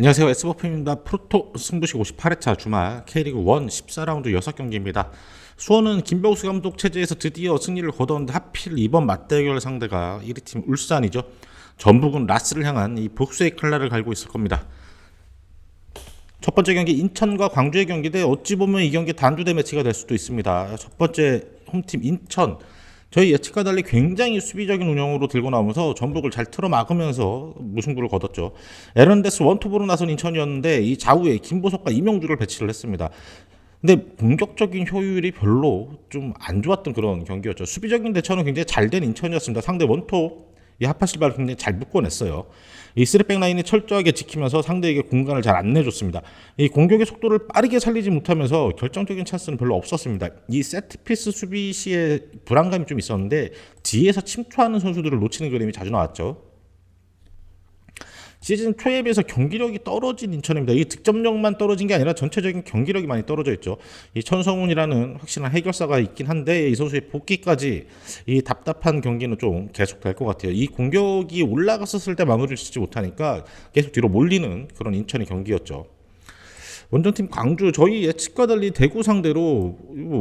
안녕하세요. S버프입니다. 프로토 승부식 58회차 주말 K리그 1 14라운드 6경기입니다. 수원은 김병수 감독 체제에서 드디어 승리를 거뒀는데 하필 이번 맞대결 상대가 1위 팀 울산이죠. 전북은 라스를 향한 이 복수의 칼날을 갈고 있을 겁니다. 첫 번째 경기 인천과 광주의 경기인데 어찌 보면 이 경기 단두대 매치가 될 수도 있습니다. 첫 번째 홈팀 인천, 저희 예측과 달리 굉장히 수비적인 운영으로 들고 나오면서 전북을 잘 틀어막으면서 무승부를 거뒀죠. 에런데스 원투브로 나선 인천이었는데 이 좌우에 김보석과 이명주를 배치를 했습니다. 근데 공격적인 효율이 별로 좀 안 좋았던 그런 경기였죠. 수비적인 대처는 굉장히 잘 된 인천이었습니다. 상대 원톱 이 하파실바를 굉장히 잘 묶어냈어요. 이 쓰리백 라인이 철저하게 지키면서 상대에게 공간을 잘 안 내줬습니다. 이 공격의 속도를 빠르게 살리지 못하면서 결정적인 찬스는 별로 없었습니다. 이 세트피스 수비 시에 불안감이 좀 있었는데 뒤에서 침투하는 선수들을 놓치는 그림이 자주 나왔죠. 시즌 초에 비해서 경기력이 떨어진 인천입니다. 이 득점력만 떨어진 게 아니라 전체적인 경기력이 많이 떨어져 있죠. 이 천성훈이라는 확실한 해결사가 있긴 한데 이 선수의 복귀까지 이 답답한 경기는 좀 계속될 것 같아요. 이 공격이 올라갔었을 때 마무리를 짓지 못하니까 계속 뒤로 몰리는 그런 인천의 경기였죠. 원정팀 광주, 저희 예측과 달리 대구 상대로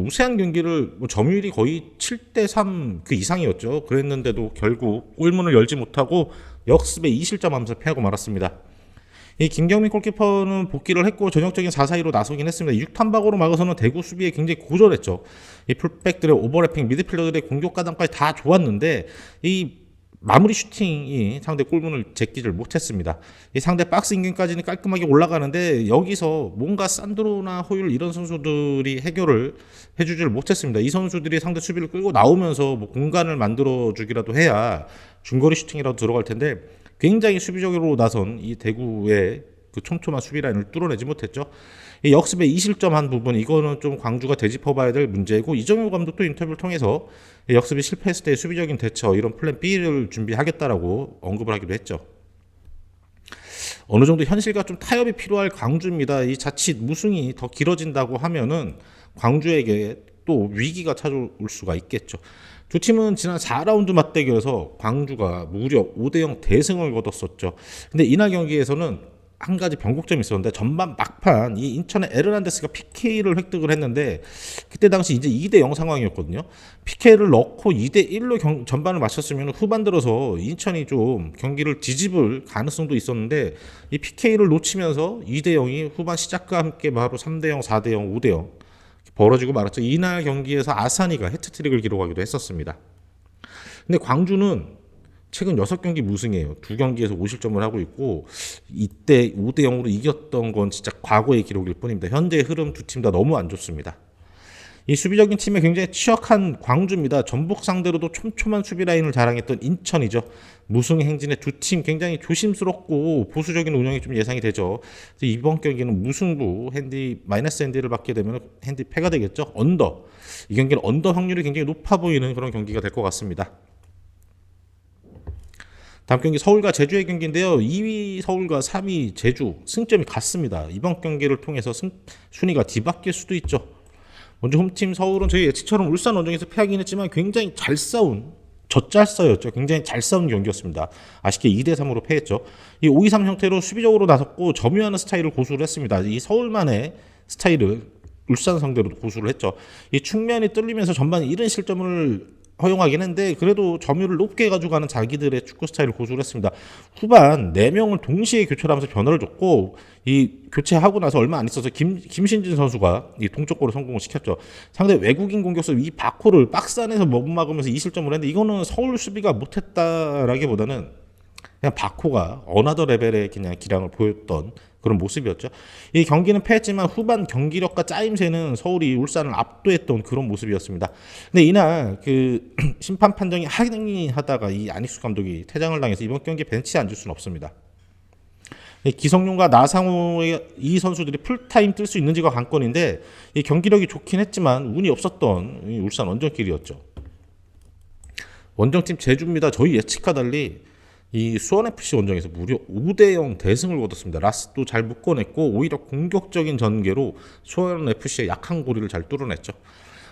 우세한 경기를 점유율이 거의 7대3 그 이상이었죠. 그랬는데도 결국 골문을 열지 못하고 역습에 2실점하면서 패하고 말았습니다. 이 김경민 골키퍼는 복귀를 했고 전형적인 4-4-2로 나서긴 했습니다. 6탄박으로 막아서는 대구 수비에 굉장히 고전했죠. 이 풀백들의 오버래핑, 미드필더들의 공격 가담까지 다 좋았는데 이 마무리 슈팅이 상대 골문을 제끼질 못했습니다. 이 상대 박스 인근까지는 깔끔하게 올라가는데 여기서 뭔가 산드로나 호율 이런 선수들이 해결을 해주질 못했습니다. 이 선수들이 상대 수비를 끌고 나오면서 뭐 공간을 만들어주기라도 해야 중거리 슈팅이라도 들어갈 텐데 굉장히 수비적으로 나선 이 대구의 그 촘촘한 수비 라인을 뚫어내지 못했죠. 이 역습에 2실점한 부분, 이거는 좀 광주가 되짚어봐야 될 문제고, 이정효 감독도 인터뷰를 통해서 역습이 실패했을 때 수비적인 대처, 이런 플랜 B를 준비하겠다라고 언급을 하기도 했죠. 어느 정도 현실과 좀 타협이 필요할 광주입니다. 이 자칫 무승이 더 길어진다고 하면은 광주에게 또 위기가 찾아올 수가 있겠죠. 두 팀은 지난 4라운드 맞대결에서 광주가 무려 5대0 대승을 거뒀었죠. 근데 이날 경기에서는 한 가지 변곡점이 있었는데 전반 막판 이 인천의 에르난데스가 PK를 획득을 했는데 그때 당시 이제 2대0 상황이었거든요. PK를 넣고 2대1로 전반을 마쳤으면 후반 들어서 인천이 좀 경기를 뒤집을 가능성도 있었는데 이 PK를 놓치면서 2대0이 후반 시작과 함께 바로 3대0, 4대0, 5대0 벌어지고 말았죠. 이날 경기에서 아사니가 해트트릭을 기록하기도 했었습니다. 근데 광주는 최근 6경기 무승이에요. 2경기에서 5실점을 하고 있고 이때 5대0으로 이겼던 건 진짜 과거의 기록일 뿐입니다. 현재의 흐름 두 팀 다 너무 안 좋습니다. 이 수비적인 팀에 굉장히 취약한 광주입니다. 전북 상대로도 촘촘한 수비 라인을 자랑했던 인천이죠. 무승 행진의 두 팀 굉장히 조심스럽고 보수적인 운영이 좀 예상이 되죠. 이번 경기는 무승부, 마이너스 핸디를 받게 되면 핸디 패가 되겠죠. 언더, 이 경기는 언더 확률이 굉장히 높아 보이는 그런 경기가 될 것 같습니다. 다음 경기 서울과 제주의 경기인데요. 2위 서울과 3위 제주 승점이 같습니다. 이번 경기를 통해서 순위가 뒤바뀔 수도 있죠. 먼저 홈팀 서울은 저희 예측처럼 울산 원정에서 패하긴 했지만 굉장히 잘 싸운 젖잘싸였죠. 굉장히 잘 싸운 경기였습니다. 아쉽게 2대3으로 패했죠. 이 5-2-3 형태로 수비적으로 나섰고 점유하는 스타일을 고수를 했습니다. 이 서울만의 스타일을 울산 상대로 고수를 했죠. 이 측면이 뚫리면서 전반 이른 실점을 허용하긴 했는데 그래도 점유율을 높게 가져가는 자기들의 축구 스타일을 고수를 했습니다. 후반 4명을 동시에 교체를 하면서 변화를 줬고 이 교체하고 나서 얼마 안 있어서 김신진 선수가 이 동쪽골을 성공을 시켰죠. 상대 외국인 공격수 이 바코를 박스 안에서 못 막으면서 2실점을 했는데 이거는 서울 수비가 못했다라기보다는 그냥 바코가 어나더 레벨의 그냥 기량을 보였던 그런 모습이었죠. 이 경기는 패했지만 후반 경기력과 짜임새는 서울이 울산을 압도했던 그런 모습이었습니다. 근데 이날 그 심판 판정이 항의하다가 이 안익수 감독이 퇴장을 당해서 이번 경기 벤치에 앉을 수는 없습니다. 기성용과 나상호의 이 선수들이 풀타임 뛸 수 있는지가 관건인데 이 경기력이 좋긴 했지만 운이 없었던 울산 원정길이었죠. 원정팀 제주입니다. 저희 예측과 달리 이 수원FC 원정에서 무려 5대0 대승을 거뒀습니다. 라스도 잘 묶어냈고 오히려 공격적인 전개로 수원FC의 약한 고리를 잘 뚫어냈죠.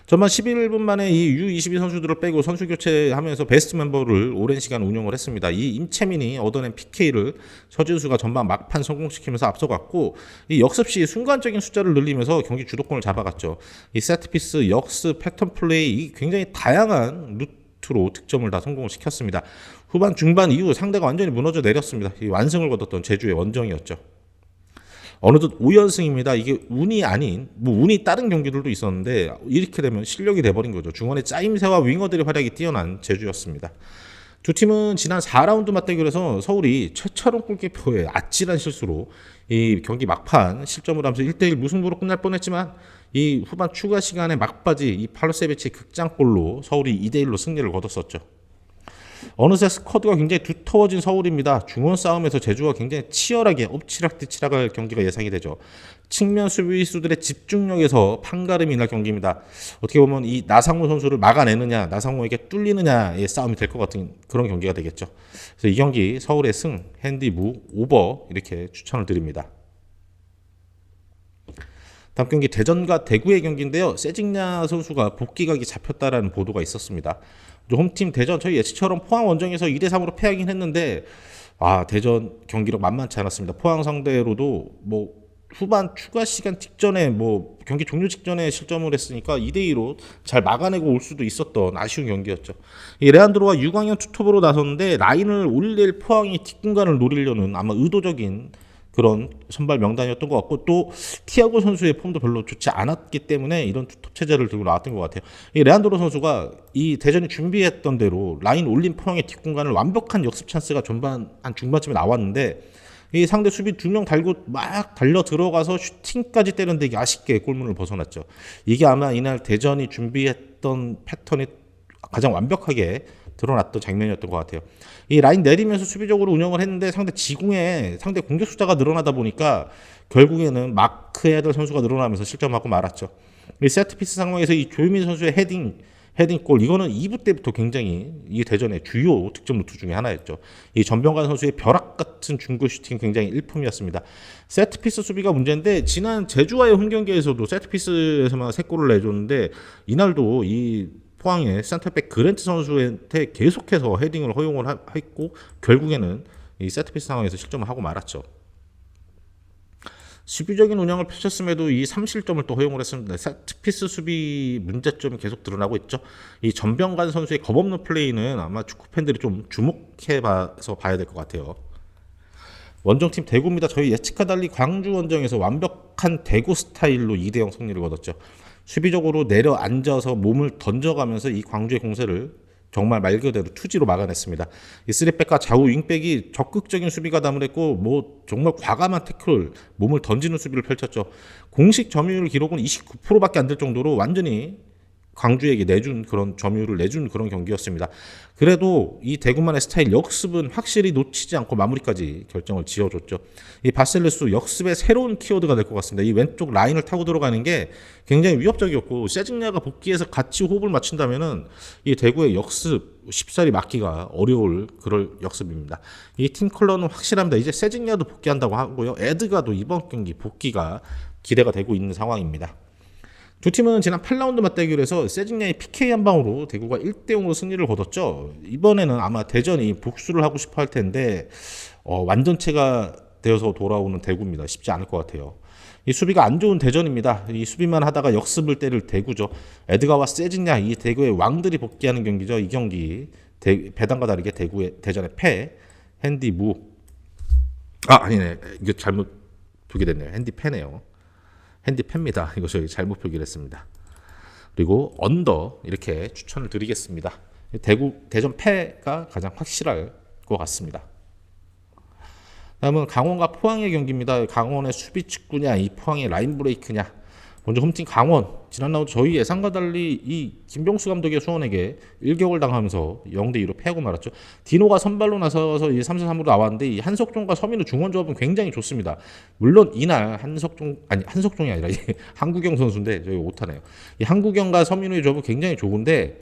전반 11분 만에 이 U22 선수들을 빼고 선수 교체하면서 베스트 멤버를 오랜 시간 운영을 했습니다. 이 임채민이 얻어낸 PK를 서진수가 전반 막판 성공시키면서 앞서갔고, 이 역습 시 순간적인 숫자를 늘리면서 경기 주도권을 잡아갔죠. 이 세트피스, 역습, 패턴 플레이 굉장히 다양한 루트로 득점을 다 성공시켰습니다. 후반 중반 이후 상대가 완전히 무너져 내렸습니다. 이 완승을 거뒀던 제주의 원정이었죠. 어느덧 5연승입니다. 이게 운이 아닌, 운이 다른 경기들도 있었는데 이렇게 되면 실력이 돼버린 거죠. 중원의 짜임새와 윙어들의 활약이 뛰어난 제주였습니다. 두 팀은 지난 4라운드 맞대결에서 서울이 최철원 골키퍼의 아찔한 실수로 이 경기 막판 실점을 하면서 1대1 무승부로 끝날 뻔했지만, 이 후반 추가 시간에 막바지 이 팔로세비치의 극장골로 서울이 2대1로 승리를 거뒀었죠. 어느새 스쿼드가 굉장히 두터워진 서울입니다. 중원 싸움에서 제주가 굉장히 치열하게 엎치락뒤치락할 경기가 예상이 되죠. 측면 수비수들의 집중력에서 판가름이 날 경기입니다. 어떻게 보면 이 나상호 선수를 막아내느냐, 나상호에게 뚫리느냐의 싸움이 될 것 같은 그런 경기가 되겠죠. 그래서 이 경기 서울의 승, 핸디, 무, 오버 이렇게 추천을 드립니다. 다음 경기 대전과 대구의 경기인데요. 세징야 선수가 복귀각이 잡혔다라는 보도가 있었습니다. 홈팀 대전, 저희 예측처럼 포항 원정에서 2대3으로 패하긴 했는데, 대전 경기력 만만치 않았습니다. 포항 상대로도 후반 추가 시간 직전에 경기 종료 직전에 실점을 했으니까 2대2로 잘 막아내고 올 수도 있었던 아쉬운 경기였죠. 이 레안드로와 유광현 투톱으로 나섰는데, 라인을 올릴 포항이 뒷공간을 노리려는 아마 의도적인 그런 선발 명단이었던 것 같고, 또 티아고 선수의 폼도 별로 좋지 않았기 때문에 이런 투톱 체제를 들고 나왔던 것 같아요. 이 레안드로 선수가 이 대전이 준비했던 대로 라인 올린 포항의 뒷공간을 완벽한 역습 찬스가 전반 한 중반쯤에 나왔는데, 이 상대 수비 2명 달고 막 달려 들어가서 슈팅까지 때렸는데 이게 아쉽게 골문을 벗어났죠. 이게 아마 이날 대전이 준비했던 패턴이 가장 완벽하게 드러났던 장면이었던 것 같아요. 이 라인 내리면서 수비적으로 운영을 했는데 상대 공격 숫자가 늘어나다 보니까 결국에는 마크해야 될 선수가 늘어나면서 실점하고 말았죠. 이 세트피스 상황에서 이 조유민 선수의 헤딩골, 이거는 2부 때부터 굉장히 이 대전의 주요 득점 루트 중에 하나였죠. 이 전병관 선수의 벼락 같은 중거 슈팅 굉장히 일품이었습니다. 세트피스 수비가 문제인데, 지난 제주와의 홈 경기에서도 세트피스에서만 3골을 내줬는데, 이날도 이 포항의 센터백 그랜트 선수한테 계속해서 헤딩을 허용을 했고, 결국에는 이 세트피스 상황에서 실점을 하고 말았죠. 수비적인 운영을 펼쳤음에도 이 3실점을 또 허용을 했습니다. 세트피스 수비 문제점이 계속 드러나고 있죠. 이 전병관 선수의 겁없는 플레이는 아마 축구 팬들이 좀 주목해봐서 봐야 될 것 같아요. 원정팀 대구입니다. 저희 예측과 달리 광주 원정에서 완벽한 대구 스타일로 2대0 승리를 거뒀죠. 수비적으로 내려앉아서 몸을 던져가면서 이 광주의 공세를 정말 말 그대로 투지로 막아냈습니다. 이 3백과 좌우 윙백이 적극적인 수비 가담을 했고, 정말 과감한 태클, 몸을 던지는 수비를 펼쳤죠. 공식 점유율 기록은 29%밖에 안 될 정도로 완전히 광주에게 점유율을 내준 그런 경기였습니다. 그래도 이 대구만의 스타일 역습은 확실히 놓치지 않고 마무리까지 결정을 지어줬죠. 이 바셀레스 역습의 새로운 키워드가 될 것 같습니다. 이 왼쪽 라인을 타고 들어가는 게 굉장히 위협적이었고, 세징야가 복귀해서 같이 호흡을 맞춘다면은 이 대구의 역습 쉽사리 막기가 어려울 그럴 역습입니다. 이 팀 컬러는 확실합니다. 이제 세징야도 복귀한다고 하고요. 에드가도 이번 경기 복귀가 기대가 되고 있는 상황입니다. 두 팀은 지난 8라운드 맞대결에서 세징야의 PK 한 방으로 대구가 1대0으로 승리를 거뒀죠. 이번에는 아마 대전이 복수를 하고 싶어 할 텐데, 완전체가 되어서 돌아오는 대구입니다. 쉽지 않을 것 같아요. 이 수비가 안 좋은 대전입니다. 이 수비만 하다가 역습을 때릴 대구죠. 에드가와 세징야, 이 대구의 왕들이 복귀하는 경기죠. 이 경기 배당과 다르게 대전의 패, 핸디 무. 아니네, 이거 잘못 표기됐네요. 핸디 패네요. 핸디패입니다. 이거 저희 잘못 표기를 했습니다. 그리고 언더 이렇게 추천을 드리겠습니다. 대전 패가 가장 확실할 것 같습니다. 다음은 강원과 포항의 경기입니다. 강원의 수비 직구냐, 이 포항의 라인 브레이크냐. 먼저 홈팀 강원, 지난 라운드 저희 예상과 달리 이 김병수 감독의 수원에게 1격을 당하면서 0대2로 패하고 말았죠. 디노가 선발로 나서서 이 3-4-3으로 나왔는데, 이 한석종과 서민우 중원 조합은 굉장히 좋습니다. 물론 이날 한석종이 아니라 한국영 선수인데 저희 오타네요. 이 한국영과 서민우의 조합은 굉장히 좋은데,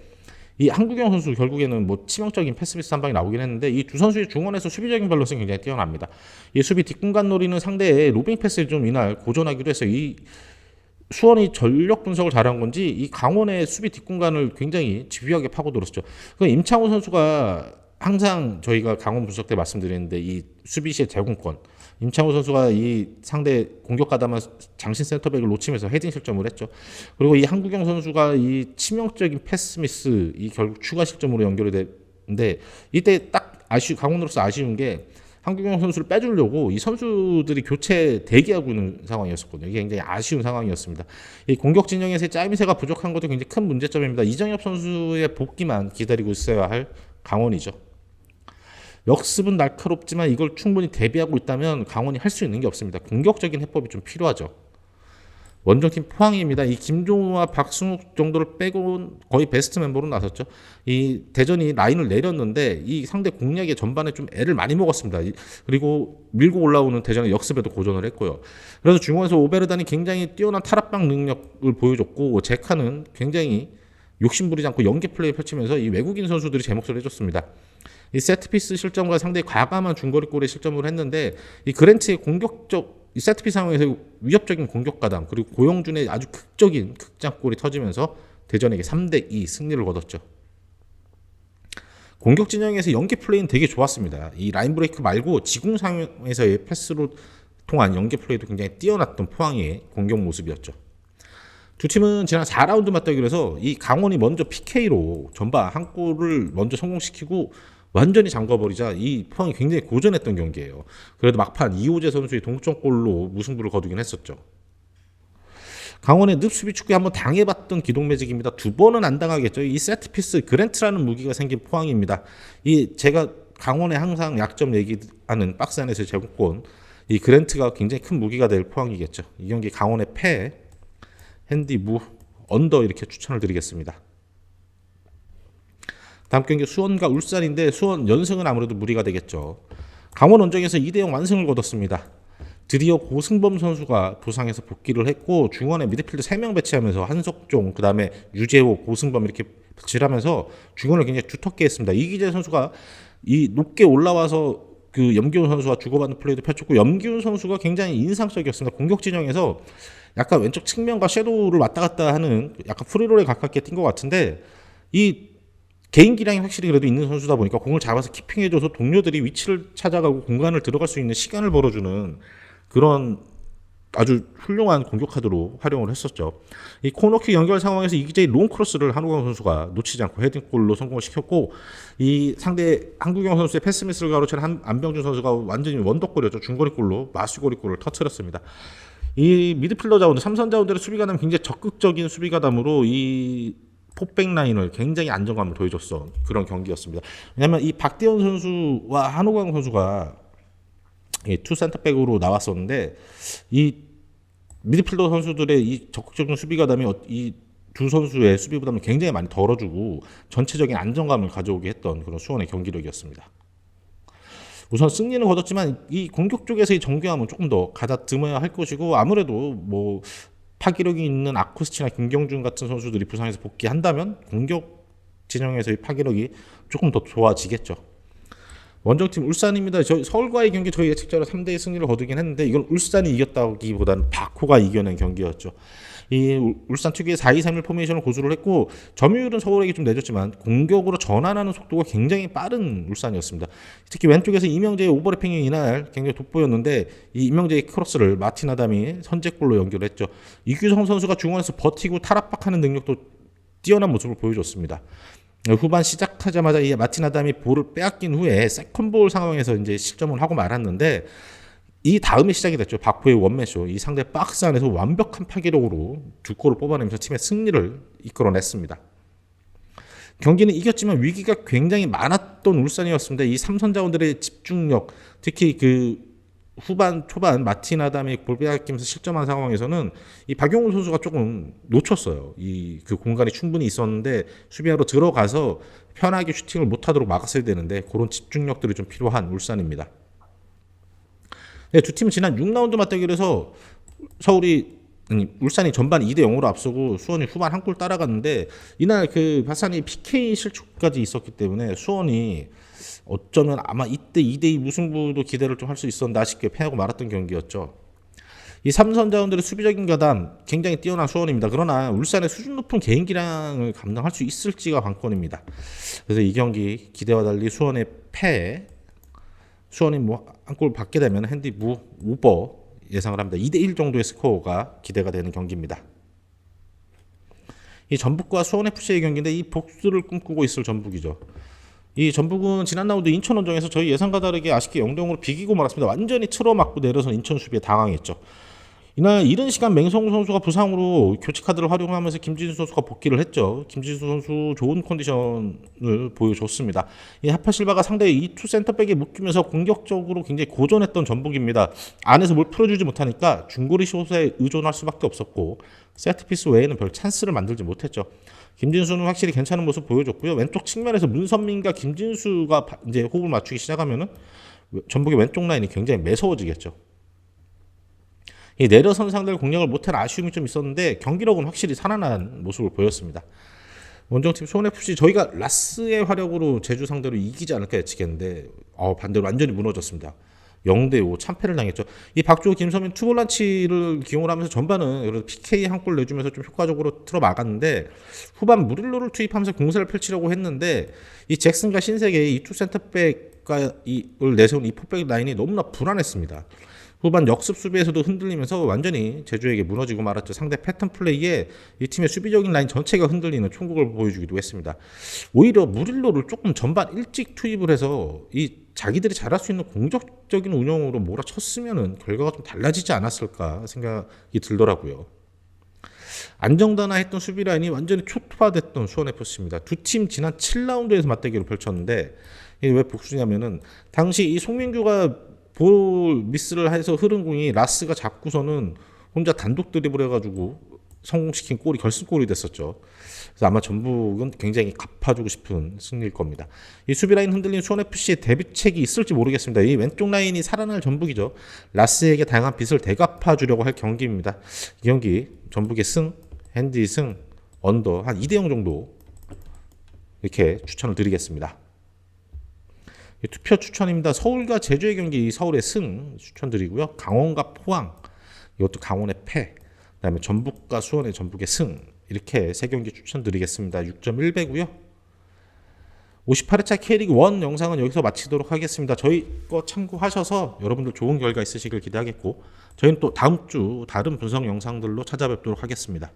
이 한국영 선수 결국에는 치명적인 패스미스 한 방이 나오긴 했는데, 이 두 선수의 중원에서 수비적인 밸런스는 굉장히 뛰어납니다. 이 수비 뒷공간 노리는 상대의 로빙 패스를 좀 이날 고전하기도 했어요. 수원이 전력 분석을 잘한 건지 이 강원의 수비 뒷공간을 굉장히 집요하게 파고들었죠. 그 임창호 선수가 항상 저희가 강원 분석 때 말씀드렸는데 이 수비시의 제공권 임창호 선수가 이 상대 공격 가담한 장신 센터백을 놓치면서 헤딩 실점을 했죠. 그리고 이 한국영 선수가 이 치명적인 패스 미스 이 결국 추가 실점으로 연결이 됐는데 이때 딱 강원으로서 아쉬운 게 한국영 선수를 빼주려고 이 선수들이 교체 대기하고 있는 상황이었었거든요. 이게 굉장히 아쉬운 상황이었습니다. 이 공격 진영에서의 짜임새가 부족한 것도 굉장히 큰 문제점입니다. 이정엽 선수의 복귀만 기다리고 있어야 할 강원이죠. 역습은 날카롭지만 이걸 충분히 대비하고 있다면 강원이 할 수 있는 게 없습니다. 공격적인 해법이 좀 필요하죠. 원정팀 포항입니다. 이 김종우와 박승욱 정도를 빼고는 거의 베스트 멤버로 나섰죠. 이 대전이 라인을 내렸는데 이 상대 공략의 전반에 좀 애를 많이 먹었습니다. 그리고 밀고 올라오는 대전의 역습에도 고전을 했고요. 그래서 중원에서 오베르단이 굉장히 뛰어난 탈압박 능력을 보여줬고 제카는 굉장히 욕심부리지 않고 연계 플레이 펼치면서 이 외국인 선수들이 제 몫을 해줬습니다. 이 세트피스 실점과 상당히 과감한 중거리골에 실점을 했는데 이 그랜트의 공격적 이 세트피스 상황에서 위협적인 공격 가담 그리고 고영준의 아주 극적인 극장골이 터지면서 대전에게 3대2 승리를 거뒀죠. 공격 진영에서 연계 플레이는 되게 좋았습니다. 이 라인 브레이크 말고 지공 상황에서의 패스로 통한 연계 플레이도 굉장히 뛰어났던 포항의 공격 모습이었죠. 두 팀은 지난 4라운드 맞대결에서 이 강원이 먼저 PK로 전반 한 골을 먼저 성공시키고 완전히 잠궈버리자 이 포항이 굉장히 고전했던 경기예요. 그래도 막판 이호재 선수의 동점골로 무승부를 거두긴 했었죠. 강원의 늪수비 축구에 한번 당해봤던 기동매직입니다. 두 번은 안 당하겠죠. 이 세트피스 그랜트라는 무기가 생긴 포항입니다. 이 제가 강원의 항상 약점 얘기하는 박스 안에서의 제공권 이 그랜트가 굉장히 큰 무기가 될 포항이겠죠. 이 경기 강원의 패 핸디 무 언더 이렇게 추천을 드리겠습니다. 다음 경기 수원과 울산인데 수원 연승은 아무래도 무리가 되겠죠. 강원 원정에서 2대0 완승을 거뒀습니다. 드디어 고승범 선수가 부상에서 복귀를 했고 중원에 미드필드 3명 배치하면서 한석종, 그 다음에 유재호, 고승범 이렇게 배치를 하면서 중원을 굉장히 두텁게 했습니다. 이기재 선수가 이 높게 올라와서 그 염기훈 선수와 주고받는 플레이도 펼쳤고 염기훈 선수가 굉장히 인상적이었습니다. 공격 진영에서 약간 왼쪽 측면과 섀도우를 왔다 갔다 하는 약간 프리롤에 가깝게 뛴 것 같은데 이 개인 기량이 확실히 그래도 있는 선수다 보니까 공을 잡아서 키핑해줘서 동료들이 위치를 찾아가고 공간을 들어갈 수 있는 시간을 벌어주는 그런 아주 훌륭한 공격 카드로 활용을 했었죠. 이 코너킥 연결 상황에서 이기재의 롱크로스를 한우경 선수가 놓치지 않고 헤딩골로 성공을 시켰고 이 상대 한국영 선수의 패스미스를 가로챈 안병준 선수가 완전히 원더골이었죠. 중거리골로 마수거리골을 터뜨렸습니다. 이 미드필더 자원들, 삼선 자원들의 수비 가담 굉장히 적극적인 수비 가담으로 이 포백 라인을 굉장히 안정감을 더해줬어 그런 경기였습니다. 왜냐하면 이 박대현 선수와 한호강 선수가 투 센터백으로 나왔었는데 이 미드필더 선수들의 이 적극적인 수비 가담이 이 두 선수의 수비 부담을 굉장히 많이 덜어주고 전체적인 안정감을 가져오게 했던 그런 수원의 경기력이었습니다. 우선 승리는 거뒀지만 이 공격 쪽에서의 정교함은 조금 더 가다듬어야 할 것이고 아무래도 뭐 파기력이 있는 아쿠스티나 김경준 같은 선수들이 부상에서 복귀한다면 공격 진영에서의 파기력이 조금 더 좋아지겠죠. 원정팀 울산입니다. 서울과의 경기 저희 예측대로 3대2 승리를 거두긴 했는데 이걸 울산이 이겼다기보다는 바코가 이겨낸 경기였죠. 이 울산 특유의 4-2-3-1 포메이션을 고수를 했고 점유율은 서울에게 좀 내줬지만 공격으로 전환하는 속도가 굉장히 빠른 울산이었습니다. 특히 왼쪽에서 이명재의 오버래핑이 이날 굉장히 돋보였는데 이 이명재의 크로스를 마틴 아담이 선제골로 연결했죠. 이규성 선수가 중원에서 버티고 탈압박하는 능력도 뛰어난 모습을 보여줬습니다. 후반 시작하자마자 이 마틴 아담이 볼을 빼앗긴 후에 세컨볼 상황에서 이제 실점을 하고 말았는데 이 다음에 시작이 됐죠. 박포의 원맨쇼. 이 상대 박스 안에서 완벽한 파기력으로 두 골을 뽑아내면서 팀의 승리를 이끌어냈습니다. 경기는 이겼지만 위기가 굉장히 많았던 울산이었습니다. 이 삼선 자원들의 집중력, 특히 그 후반 초반 마틴 아담이 볼 빼앗기면서 실점한 상황에서는 이 박용훈 선수가 조금 놓쳤어요. 이 그 공간이 충분히 있었는데 수비하러 들어가서 편하게 슈팅을 못하도록 막았어야 되는데 그런 집중력들이 좀 필요한 울산입니다. 네, 두 팀은 지난 6라운드 맞대결에서 울산이 전반 2대0으로 앞서고 수원이 후반 한 골 따라갔는데 이날 그 바산이 PK 실축까지 있었기 때문에 수원이 어쩌면 아마 이때 2대2 무승부도 기대를 좀 할 수 있었는데 아쉽게 패하고 말았던 경기였죠. 이 삼선자원들의 수비적인 가담 굉장히 뛰어난 수원입니다. 그러나 울산의 수준 높은 개인기량을 감당할 수 있을지가 관건입니다. 그래서 이 경기 기대와 달리 수원의 패, 수원이 뭐 한 골 받게 되면 핸디 오버 예상을 합니다. 2대1 정도의 스코어가 기대가 되는 경기입니다. 이 전북과 수원FC의 경기인데 이 복수를 꿈꾸고 있을 전북이죠. 이 전북은 지난 라운드 인천원정에서 저희 예상과 다르게 아쉽게 0대0으로 비기고 말았습니다. 완전히 틀어막고 내려선 인천 수비에 당황했죠. 이날 이른 시간 맹성우 선수가 부상으로 교체 카드를 활용하면서 김진수 선수가 복귀를 했죠. 김진수 선수 좋은 컨디션을 보여줬습니다. 이 하파실바가 상대의 이투 센터백에 묶이면서 공격적으로 굉장히 고전했던 전북입니다. 안에서 뭘 풀어주지 못하니까 중거리 슛에 의존할 수밖에 없었고 세트피스 외에는 별 찬스를 만들지 못했죠. 김진수는 확실히 괜찮은 모습 보여줬고요. 왼쪽 측면에서 문선민과 김진수가 이제 호흡을 맞추기 시작하면은 전북의 왼쪽 라인이 굉장히 매서워지겠죠. 이 내려선 상대를 공략을 못한 아쉬움이 좀 있었는데 경기력은 확실히 살아난 모습을 보였습니다. 원정팀 수원FC 저희가 라스의 활약으로 제주 상대로 이기지 않을까 예측했는데 반대로 완전히 무너졌습니다. 0대5 참패를 당했죠. 이 박주호, 김서민 투볼란치를 기용을 하면서 전반은 PK 한 골 내주면서 좀 효과적으로 틀어 막았는데 후반 무릴로를 투입하면서 공세를 펼치려고 했는데 이 잭슨과 신세계의 이 투 센터백을 내세운 이 포백 라인이 너무나 불안했습니다. 후반 역습 수비에서도 흔들리면서 완전히 제주에게 무너지고 말았죠. 상대 패턴 플레이에 이 팀의 수비적인 라인 전체가 흔들리는 총국을 보여주기도 했습니다. 오히려 무릴로를 조금 전반 일찍 투입을 해서 이 자기들이 잘할 수 있는 공격적인 운영으로 몰아쳤으면 결과가 좀 달라지지 않았을까 생각이 들더라고요. 안정단화했던 수비 라인이 완전히 초토화됐던 수원FC입니다. 두 팀 지난 7라운드에서 맞대결을 펼쳤는데 이게 왜 복수냐면은 당시 이 송민규가 볼 미스를 해서 흐른 공이 라스가 잡고서는 혼자 단독 드리블 해가지고 성공시킨 골이 결승골이 됐었죠. 그래서 아마 전북은 굉장히 갚아주고 싶은 승리일 겁니다. 이 수비 라인 흔들린 수원FC의 대비책이 있을지 모르겠습니다. 이 왼쪽 라인이 살아날 전북이죠. 라스에게 다양한 빚을 되갚아주려고 할 경기입니다. 이 경기 전북의 승, 핸디 승, 언더 한 2대0 정도 이렇게 추천을 드리겠습니다. 투표 추천입니다. 서울과 제주의 경기 서울의 승 추천드리고요. 강원과 포항 이것도 강원의 패, 그다음에 전북과 수원의 전북의 승 이렇게 세 경기 추천드리겠습니다. 6.1배고요. 58회차 K리그 1 영상은 여기서 마치도록 하겠습니다. 저희 거 참고하셔서 여러분들 좋은 결과 있으시길 기대하겠고 저희는 또 다음 주 다른 분석 영상들로 찾아뵙도록 하겠습니다.